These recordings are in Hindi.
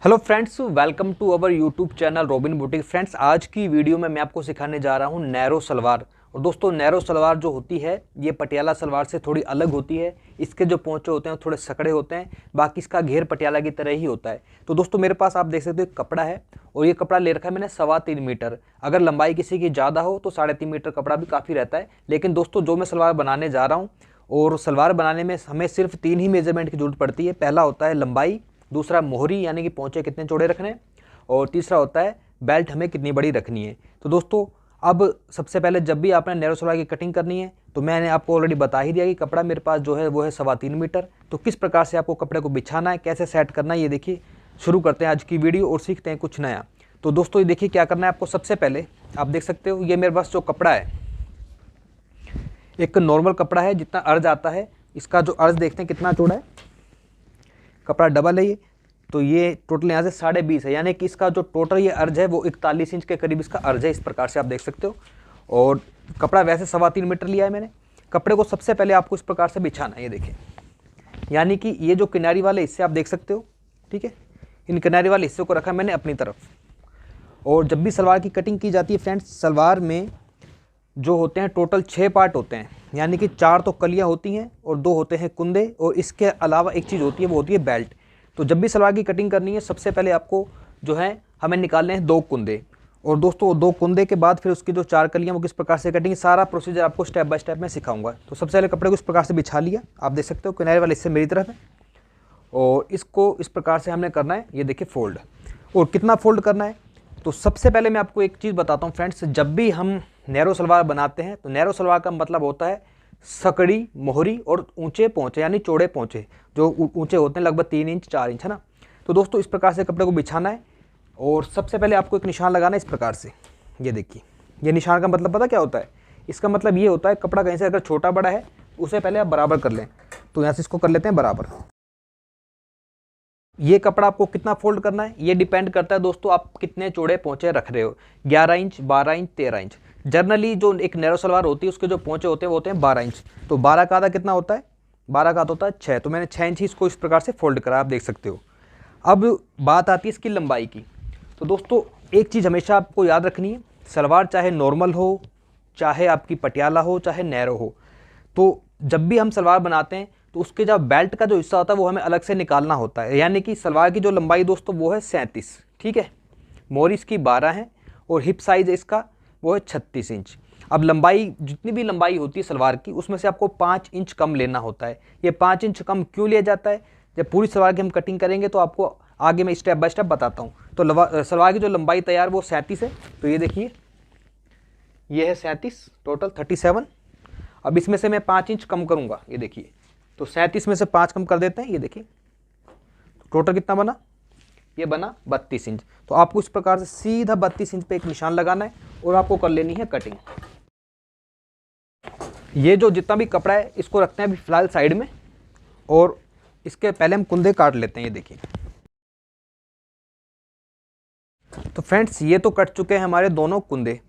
Hello friends, welcome to our YouTube channel Robin boutique. Friends, आज की वीडियो में मैं आपको सिखाने जा रहा हूँ नैरो सलवार। और दोस्तों, नैरो सलवार जो होती है ये पटियाला सलवार से थोड़ी अलग होती है। इसके जो पोंचे होते हैं वो थोड़े सकड़े होते हैं, बाकी इसका घेर पटियाला की तरह ही होता है। तो दोस्तों, मेरे पास आप देख सकते हो कपड़ा है और ये कपड़ा ले रखा है मैंने 3.25 मीटर। अगर लंबाई किसी की ज़्यादा हो तो 3.5 मीटर कपड़ा भी काफ़ी रहता है। लेकिन दोस्तों, जो मैं सलवार बनाने जा रहा हूँ और सलवार बनाने में हमें सिर्फ 3 ही मेजरमेंट की जरूरत पड़ती है। पहला होता है लंबाई, दूसरा मोहरी यानी कि पोंचे कितने चौड़े रखने हैं, और तीसरा होता है बेल्ट हमें कितनी बड़ी रखनी है। तो दोस्तों, अब सबसे पहले जब भी आपने नैरो सलवार की कटिंग करनी है तो मैंने आपको ऑलरेडी बता ही दिया कि कपड़ा मेरे पास जो है वो है 3.25 मीटर। तो किस प्रकार से आपको कपड़े को बिछाना है, कैसे सेट करना है, ये देखिए। शुरू करते हैं आज की वीडियो और सीखते हैं कुछ नया। तो दोस्तों, ये देखिए क्या करना है आपको। सबसे पहले आप देख सकते हो ये मेरे पास जो कपड़ा है एक नॉर्मल कपड़ा है, जितना अर्ज आता है। इसका जो अर्ज देखते हैं कितना चौड़ा है, कपड़ा डबल है ये, तो ये टोटल यहाँ से 20.5 है, यानी कि इसका जो टोटल ये अर्ज है वो 41 इंच के करीब इसका अर्ज है। इस प्रकार से आप देख सकते हो। और कपड़ा वैसे 3.25 मीटर लिया है मैंने। कपड़े को सबसे पहले आपको इस प्रकार से बिछाना है, ये देखिए। यानी कि ये जो किनारी वाले हिस्से आप देख सकते हो, ठीक है, इन किनारी वाले हिस्से को रखा मैंने अपनी तरफ। और जब भी सलवार की कटिंग की जाती है फ्रेंड्स, सलवार में जो होते हैं टोटल 6 पार्ट होते हैं, यानी कि 4 तो कलियाँ होती हैं और 2 होते हैं कुंदे, और इसके अलावा एक चीज़ होती है वो होती है बेल्ट। तो जब भी सलवार की कटिंग करनी है सबसे पहले आपको जो है हमें निकालने हैं 2 कुंदे। और दोस्तों, 2 कुंदे के बाद फिर उसकी जो 4 कलियाँ वो किस प्रकार से कटिंग, सारा प्रोसीजर आपको स्टेप बाय स्टेप मैं सिखाऊंगा। तो सबसे पहले कपड़े को इस प्रकार से बिछा लिया, आप देख सकते हो किनारे वाले हिस्से मेरी तरफ है, और इसको इस प्रकार से हमने करना है, ये देखिए फोल्ड। और कितना फोल्ड करना है, तो सबसे पहले मैं आपको एक चीज़ बताता हूँ फ्रेंड्स। जब भी हम नैरो सलवार बनाते हैं तो नैरो सलवार का मतलब होता है सकड़ी, मोहरी और ऊंचे पोंचे, यानी चौड़े पोंचे जो ऊंचे होते हैं लगभग 3 इंच 4 इंच, है ना। तो दोस्तों, इस प्रकार से कपड़े को बिछाना है। और सबसे पहले आपको एक निशान लगाना है इस प्रकार से, ये देखिए। ये निशान का मतलब पता क्या होता है? इसका मतलब ये होता है कपड़ा कहीं से अगर छोटा बड़ा है उसे पहले आप बराबर कर लें। तो यहाँ से इसको कर लेते हैं बराबर। ये कपड़ा आपको कितना फोल्ड करना है ये डिपेंड करता है दोस्तों आप कितने चौड़े पोंचे रख रहे हो। 11 इंच, 12 इंच, 13 इंच। जनरली जो एक नैरो सलवार होती है उसके जो पोंचे होते हैं वो होते हैं 12 इंच। तो 12 का आधा कितना होता है? 12 का आधा होता है 6। तो मैंने 6 इंच ही इसको इस प्रकार से फोल्ड करा, आप देख सकते हो। अब बात आती है इसकी लंबाई की। तो दोस्तों, एक चीज़ हमेशा आपको याद रखनी है, सलवार चाहे नॉर्मल हो, चाहे आपकी पटियाला हो, चाहे नैरो हो, तो जब भी हम सलवार बनाते हैं तो उसके जो बेल्ट का जो हिस्सा होता है वो हमें अलग से निकालना होता है। यानी कि सलवार की जो लंबाई दोस्तों वो है 37, ठीक है। मोहरी इसकी 12 है और हिप साइज इसका वो है 36 इंच। अब लंबाई, जितनी भी लंबाई होती है सलवार की, उसमें से आपको 5 इंच कम लेना होता है। ये 5 इंच कम क्यों लिया जाता है? जब पूरी सलवार की हम कटिंग करेंगे तो आपको आगे मैं स्टेप बाय स्टेप बताता हूँ। तो सलवार की जो लंबाई तैयार वो 37 है। तो ये देखिए, ये है 37, टोटल 37। अब इसमें से मैं 5 इंच कम करूँगा, ये देखिए। तो 37 में से 5 कम कर देते हैं, ये देखिए। टोटल कितना बना? ये बना 32 इंच। तो आपको इस प्रकार से सीधा 32 इंच पे एक निशान लगाना है और आपको कर लेनी है कटिंग। ये जो जितना भी कपड़ा है इसको रखते हैं अभी फिलहाल साइड में, और इसके पहले हम कुंदे काट लेते हैं, ये देखिए। तो फ्रेंड्स, ये तो कट चुके हैं हमारे दोनों कुंदे।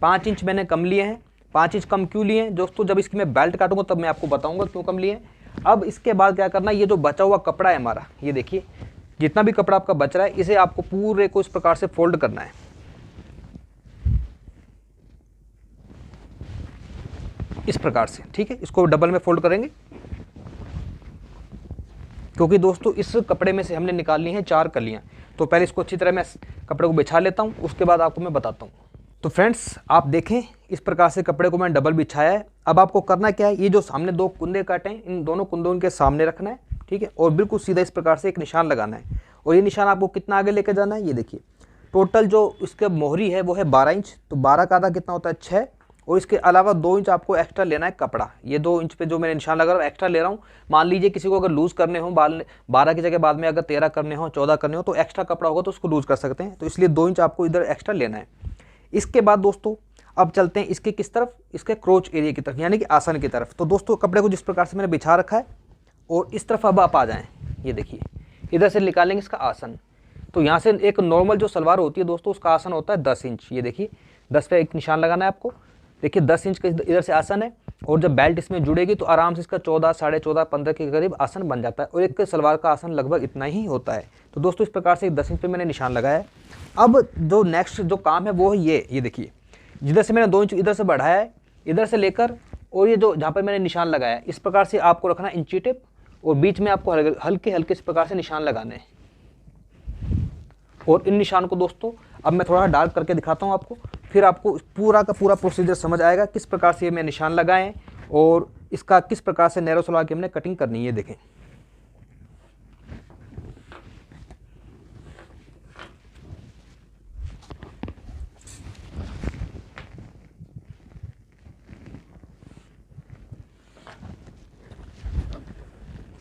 5 इंच मैंने कम लिए हैं। 5 इंच कम क्यों लिए हैं दोस्तों? जब इसकी मैं बेल्ट काटूंगा तब मैं आपको बताऊंगा क्यों कम लिए हैं। अब इसके बाद क्या करना है, ये जो बचा हुआ कपड़ा है हमारा, ये देखिए, जितना भी कपड़ा आपका बच रहा है इसे आपको पूरे को इस प्रकार से फोल्ड करना है, इस प्रकार से, ठीक है। इसको डबल में फोल्ड करेंगे क्योंकि दोस्तों इस कपड़े में से हमने निकालनी है 4 कलियां। तो पहले इसको अच्छी तरह मैं कपड़े को बिछा लेता हूं, उसके बाद आपको मैं बताता हूं। तो फ्रेंड्स, आप देखें इस प्रकार से कपड़े को मैंने डबल बिछाया है। अब आपको करना क्या है, ये जो सामने 2 कुंदे काटे हैं इन दोनों कुंदों के सामने रखना है, ठीक है। और बिल्कुल सीधा इस प्रकार से एक निशान लगाना है। और ये निशान आपको कितना आगे लेकर जाना है, ये देखिए। टोटल जो इसके मोहरी है वो है 12 इंच। तो 12 का आधा कितना होता है? 6। और इसके अलावा 2 इंच आपको एक्स्ट्रा लेना है कपड़ा। ये 2 इंच पे जो मैंने निशान लगा रहा हूँ एक्स्ट्रा ले रहा हूँ। मान लीजिए किसी को अगर लूज़ करने हो, 12 की जगह बाद में अगर 13 करने हो, 14 करने हो, तो एक्स्ट्रा कपड़ा होगा तो उसको लूज़ कर सकते हैं। तो इसलिए 2 इंच आपको इधर एक्स्ट्रा लेना है। इसके बाद दोस्तों अब चलते हैं इसके किस तरफ, इसके क्रोच एरिया की तरफ, यानी कि आसन की तरफ। तो दोस्तों, कपड़े को जिस प्रकार से मैंने बिछा रखा है और इस तरफ अब आप आ जाएं, ये देखिए। इधर से निकालेंगे इसका आसन। तो यहाँ से एक नॉर्मल जो सलवार होती है दोस्तों उसका आसन होता है 10 इंच, ये देखिए। 10 पे एक निशान लगाना है आपको, देखिए 10 इंच का इधर से आसन है। और जब बेल्ट इसमें जुड़ेगी तो आराम से इसका 14, 14.5, 15 के करीब आसन बन जाता है और एक सलवार का आसन लगभग इतना ही होता है। तो दोस्तों इस प्रकार से 10 इंच पे मैंने निशान लगाया है। अब जो नेक्स्ट जो काम है वो है ये देखिए, जिधर से मैंने 2 इंच इधर से बढ़ाया है, इधर से लेकर और ये जो जहाँ पर मैंने निशान लगाया है, इस प्रकार से आपको रखना इंची टेप और बीच में आपको हल्के हल्के इस प्रकार से निशान लगाने हैं। और इन निशान को दोस्तों अब मैं थोड़ा डार्क करके दिखाता हूँ आपको, फिर आपको पूरा का पूरा प्रोसीजर समझ आएगा किस प्रकार से मैं निशान लगाए हैं और इसका किस प्रकार से नैरो सलवार की हमने कटिंग करनी है। ये देखें,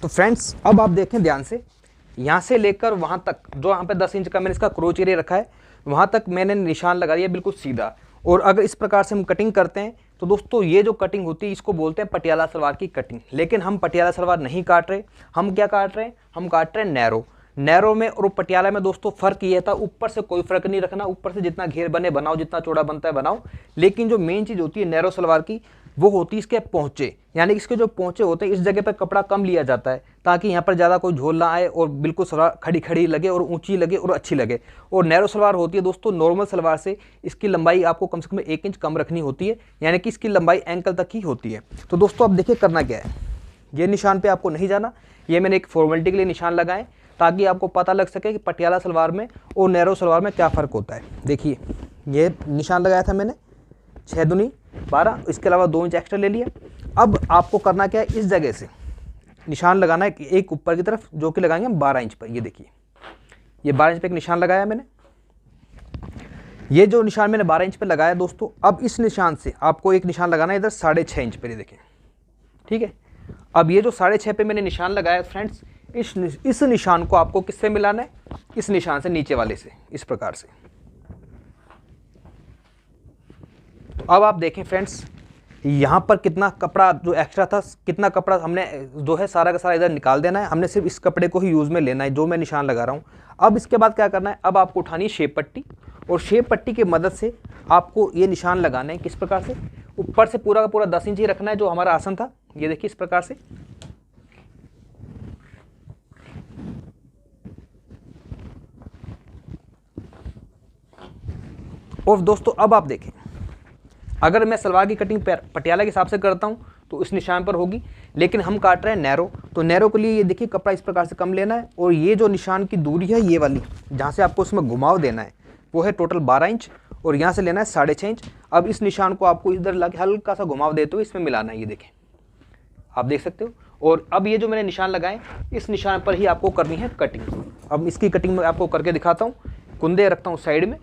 तो फ्रेंड्स अब आप देखें ध्यान से, यहाँ से लेकर वहाँ तक जो यहाँ पे 10 इंच का मैंने इसका क्रोच एरिया रखा है, वहाँ तक मैंने निशान लगा दिया बिल्कुल सीधा। और अगर इस प्रकार से हम कटिंग करते हैं तो दोस्तों ये जो कटिंग होती है इसको बोलते हैं पटियाला सलवार की कटिंग। लेकिन हम पटियाला सलवार नहीं काट रहे, हम क्या काट रहे हैं, हम काट रहे हैं नैरो में। और पटियाला में दोस्तों फ़र्क ये था, ऊपर से कोई फ़र्क नहीं रखना, ऊपर से जितना घेर बने बनाओ, जितना चौड़ा बनता है बनाओ। लेकिन जो मेन चीज़ होती है नैरो सलवार की वो होती है इसके पोंचे, यानी इसके जो पोंचे होते हैं इस जगह पर कपड़ा कम लिया जाता है ताकि यहाँ पर ज़्यादा कोई झोल ना आए और बिल्कुल सलवार खड़ी खड़ी लगे और ऊंची लगे और अच्छी लगे। और नैरो सलवार होती है दोस्तों नॉर्मल सलवार से इसकी लंबाई आपको कम से कम 1 इंच कम रखनी होती है, यानी कि इसकी लंबाई एंकल तक ही होती है। तो दोस्तों अब देखिए करना क्या है, ये निशान पर आपको नहीं जाना, ये मैंने एक फॉर्मेलिटी के लिए निशान लगाए ताकि आपको पता लग सके कि पटियाला सलवार में और नैरो सलवार में क्या फ़र्क होता है। देखिए ये निशान लगाया था मैंने 6 दूनी 12, इसके अलावा 2 इंच एक्स्ट्रा ले लिया। अब आपको करना क्या है, इस जगह से निशान लगाना है एक ऊपर की तरफ, जो कि लगाएंगे हम 12 इंच पर। ये देखिए ये 12 इंच पे एक निशान लगाया मैंने। ये जो निशान मैंने 12 इंच पे लगाया दोस्तों, अब इस निशान से आपको एक निशान लगाना है इधर 6.5 इंच पे। देखें ठीक है, अब ये जो 6.5 पे मैंने निशान लगाया फ्रेंड्स, इस निशान को आपको किससे मिलाना है, इस निशान से नीचे वाले से, इस प्रकार से। तो अब आप देखें फ्रेंड्स, यहाँ पर कितना कपड़ा जो एक्स्ट्रा था, कितना कपड़ा हमने जो है सारा का सारा इधर निकाल देना है। हमने सिर्फ इस कपड़े को ही यूज़ में लेना है जो मैं निशान लगा रहा हूँ। अब इसके बाद क्या करना है, अब आपको उठानी है शेप पट्टी और शेप पट्टी की मदद से आपको ये निशान लगाने हैं। किस प्रकार से, ऊपर से पूरा का पूरा 10 इंच ही रखना है जो हमारा आसन था। ये देखिए इस प्रकार से, और दोस्तों अब आप देखें, अगर मैं सलवार की कटिंग पटियाला के हिसाब से करता हूँ तो इस निशान पर होगी, लेकिन हम काट रहे हैं नैरो, तो नैरो के लिए ये देखिए कपड़ा इस प्रकार से कम लेना है। और ये जो निशान की दूरी है ये वाली, जहाँ से आपको इसमें घुमाव देना है वो है टोटल 12 इंच और यहाँ से लेना है 6.5 इंच। अब इस निशान को आपको इधर ला के हल्का सा घुमाव देते हुए इसमें मिलाना है। ये देखें आप देख सकते हो। और अब ये जो मैंने निशान लगाए, इस निशान पर ही आपको करनी है कटिंग। अब इसकी कटिंग मैं आपको करके दिखाता हूँ। कुंदे रखता हूँ साइड में,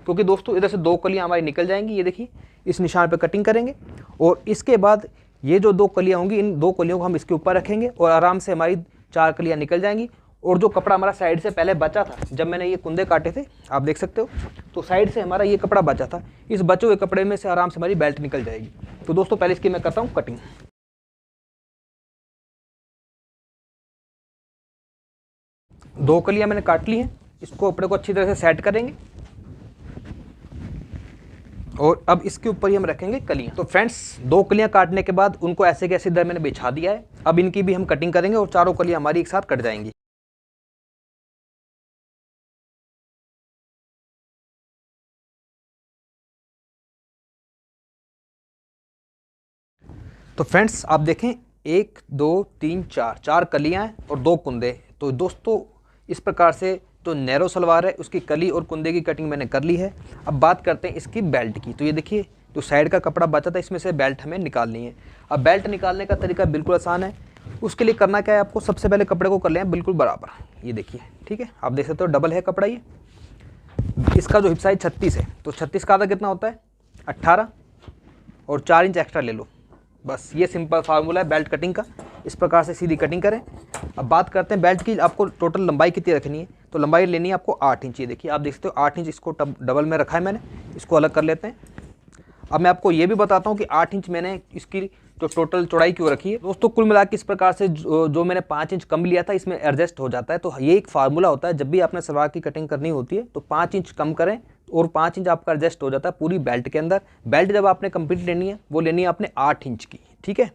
क्योंकि दोस्तों इधर से 2 कलियाँ हमारी निकल जाएंगी। ये देखिए इस निशान पर कटिंग करेंगे और इसके बाद ये जो 2 कलियाँ होंगी, इन 2 कलियों को हम इसके ऊपर रखेंगे और आराम से हमारी 4 कलियाँ निकल जाएंगी। और जो कपड़ा हमारा साइड से पहले बचा था, जब मैंने ये कुंदे काटे थे आप देख सकते हो, तो साइड से हमारा ये कपड़ा बचा था, इस बचे हुए कपड़े में से आराम से हमारी बेल्ट निकल जाएगी। तो दोस्तों पहले इसकी मैं करता हूँ कटिंग। दो कलियाँ मैंने काट ली हैं, इसको कपड़े को अच्छी तरह से सेट करेंगे और अब इसके ऊपर ही हम रखेंगे कलियां। तो फ्रेंड्स 2 कलियां काटने के बाद उनको ऐसे कैसे इधर मैंने बिछा दिया है। अब इनकी भी हम कटिंग करेंगे और 4 कलियां हमारी एक साथ कट जाएंगी। तो फ्रेंड्स आप देखें 1 2 3 4 कलियां हैं और 2 कुंदे। तो दोस्तों इस प्रकार से जो नैरो सलवार है उसकी कली और कुंदे की कटिंग मैंने कर ली है। अब बात करते हैं इसकी बेल्ट की। तो ये देखिए जो साइड का कपड़ा बचा था इसमें से बेल्ट हमें निकालनी है। अब बेल्ट निकालने का तरीका बिल्कुल आसान है। उसके लिए करना क्या है, आपको सबसे पहले कपड़े को कर लें बिल्कुल बराबर। ये देखिए ठीक है, आप देख सकते हो डबल है कपड़ा। ये इसका जो हिप साइज 36 है, तो 36 का आधा कितना होता है 18 और 4 इंच एक्स्ट्रा ले लो। बस ये सिंपल फार्मूला है बेल्ट कटिंग का। इस प्रकार से सीधी कटिंग करें। अब बात करते हैं बेल्ट की, आपको टोटल लंबाई कितनी रखनी है। तो लंबाई लेनी है आपको 8 इंच। ये देखिए आप देख सकते हो 8 इंच इसको डबल में रखा है मैंने, इसको अलग कर लेते हैं। अब मैं आपको ये भी बताता हूँ कि 8 इंच मैंने इसकी जो टोटल चौड़ाई क्यों रखी है। दोस्तों कुल मिला के इस प्रकार से जो मैंने 5 इंच कम लिया था इसमें एडजस्ट हो जाता है। तो ये एक फार्मूला होता है, जब भी आपने सलवार की कटिंग करनी होती है तो 5 इंच कम करें और 5 इंच आपका एडजस्ट हो जाता है पूरी बेल्ट के अंदर। बेल्ट जब आपने कंप्लीट लेनी है वो लेनी है आपने 8 इंच की, ठीक है।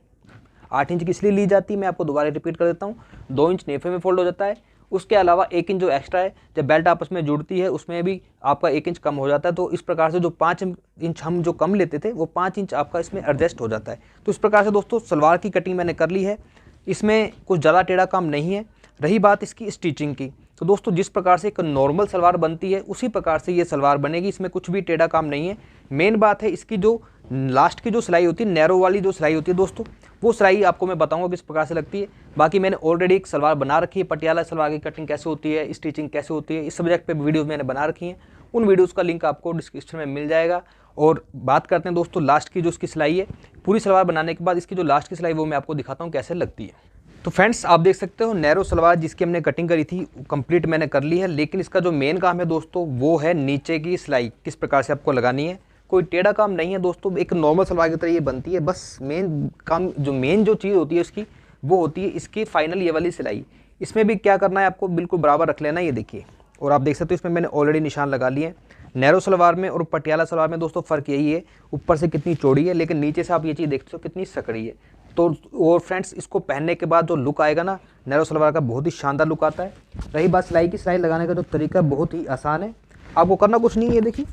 8 इंच की इसलिए ली जाती है, मैं आपको दोबारा रिपीट कर देता हूँ। 2 इंच नेफे में फोल्ड हो जाता है, उसके अलावा 1 इंच जो एक्स्ट्रा है जब बेल्ट आपस में जुड़ती है उसमें भी आपका 1 इंच कम हो जाता है। तो इस प्रकार से जो 5 इंच हम जो कम लेते थे वो 5 इंच आपका इसमें एडजस्ट हो जाता है। तो इस प्रकार से दोस्तों सलवार की कटिंग मैंने कर ली है, इसमें कुछ ज़्यादा टेढ़ा काम नहीं है। रही बात इसकी स्टिचिंग की, तो दोस्तों जिस प्रकार से एक नॉर्मल सलवार बनती है उसी प्रकार से ये सलवार बनेगी, इसमें कुछ भी टेढ़ा काम नहीं है। मेन बात है इसकी जो लास्ट की जो सिलाई होती है, नैरो वाली जो सिलाई होती है दोस्तों, वो सिलाई आपको मैं बताऊंगा किस प्रकार से लगती है। बाकी मैंने ऑलरेडी एक सलवार बना रखी है, पटियाला सलवार की कटिंग कैसे होती है, स्टिचिंग कैसे होती है, इस सब्जेक्ट पे वीडियोस मैंने बना रखी हैं। उन वीडियोस का लिंक आपको डिस्क्रिप्शन में मिल जाएगा। और बात करते हैं दोस्तों लास्ट की जो इसकी सिलाई है, पूरी सलवार बनाने के बाद इसकी जो लास्ट की सिलाई वो मैं आपको दिखाता हूँ कैसे लगती है। तो फ्रेंड्स आप देख सकते हो नैरो सलवार जिसकी हमने कटिंग करी थी कंप्लीट मैंने कर ली है, लेकिन इसका जो मेन काम है दोस्तों वो है नीचे की सिलाई किस प्रकार से आपको लगानी है। कोई टेढ़ा काम नहीं है दोस्तों, एक नॉर्मल सलवार की तरह ये बनती है। बस मेन काम जो चीज़ होती है उसकी वो होती है इसकी फाइनल ये वाली सिलाई। इसमें भी क्या करना है आपको बिल्कुल बराबर रख लेना है, ये देखिए। और आप देख सकते हो इसमें मैंने ऑलरेडी निशान लगा लिए हैं। नैरो सलवार में और पटियाला सलवार में दोस्तों फ़र्क यही है, ऊपर से कितनी चौड़ी है लेकिन नीचे से आप ये चीज़ देखते हो कितनी सकड़ी है। तो और फ्रेंड्स इसको पहनने के बाद जो लुक आएगा ना नैरो सलवार का, बहुत ही शानदार लुक आता है। रही बात सिलाई की, सिलाई लगाने का जो तरीका बहुत ही आसान है, आपको करना कुछ नहीं है। ये देखिए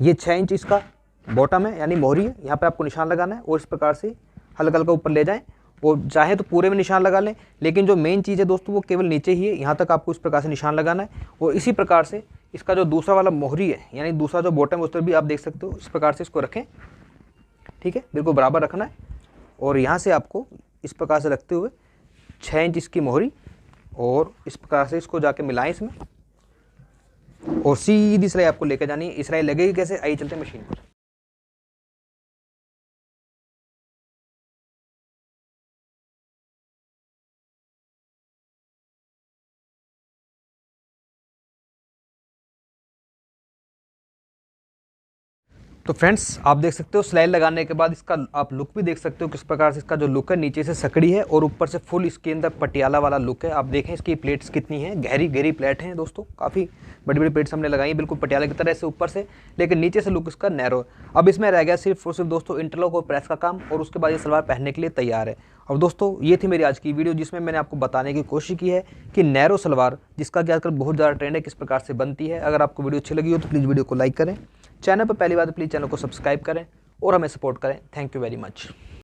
ये 6 इंच इसका बॉटम है यानी मोहरी है, यहाँ पे आपको निशान लगाना है और इस प्रकार से हल्का हल्का ऊपर ले जाएं, और चाहे तो पूरे में निशान लगा लें, लेकिन जो मेन चीज़ है दोस्तों वो केवल नीचे ही है, यहाँ तक आपको इस प्रकार से निशान लगाना है। और इसी प्रकार से इसका जो दूसरा वाला मोहरी है यानी दूसरा जो बॉटम है उस पर भी आप देख सकते हो इस प्रकार से इसको रखें, ठीक है, बिल्कुल बराबर रखना है। और यहाँ से आपको इस प्रकार से रखते हुए 6 इंच इसकी मोहरी और इस प्रकार से इसको जाके मिलाएं इसमें, और सीधी सिलाई आपको लेकर जानी है। इस सिलाई लगेगी कैसे, आइए चलते हैं मशीन पर। तो फ्रेंड्स आप देख सकते हो सिलाई लगाने के बाद इसका आप लुक भी देख सकते हो किस प्रकार से इसका जो लुक है, नीचे से सकड़ी है और ऊपर से फुल इसके अंदर पटियाला वाला लुक है। आप देखें इसकी प्लेट्स कितनी हैं, गहरी गहरी प्लेट हैं दोस्तों, काफ़ी बड़ी बड़ी प्लेट्स हमने लगाई बिल्कुल पटियाला की तरह से ऊपर से, लेकिन नीचे से लुक इसका नैरो है। अब इसमें रह गया सिर्फ और सिर्फ दोस्तों इंटरलॉक और प्रेस का काम, और उसके बाद ये सलवार पहनने के लिए तैयार है। और दोस्तों ये थी मेरी आज की वीडियो जिसमें मैंने आपको बताने की कोशिश की है कि नैरो सलवार जिसका कि आजकल बहुत ज़्यादा ट्रेंड है किस प्रकार से बनती है। अगर आपको वीडियो अच्छी लगी हो तो प्लीज़ वीडियो को लाइक करें, चैनल पर पहली बार प्लीज़ चैनल को सब्सक्राइब करें और हमें सपोर्ट करें। Thank you very much.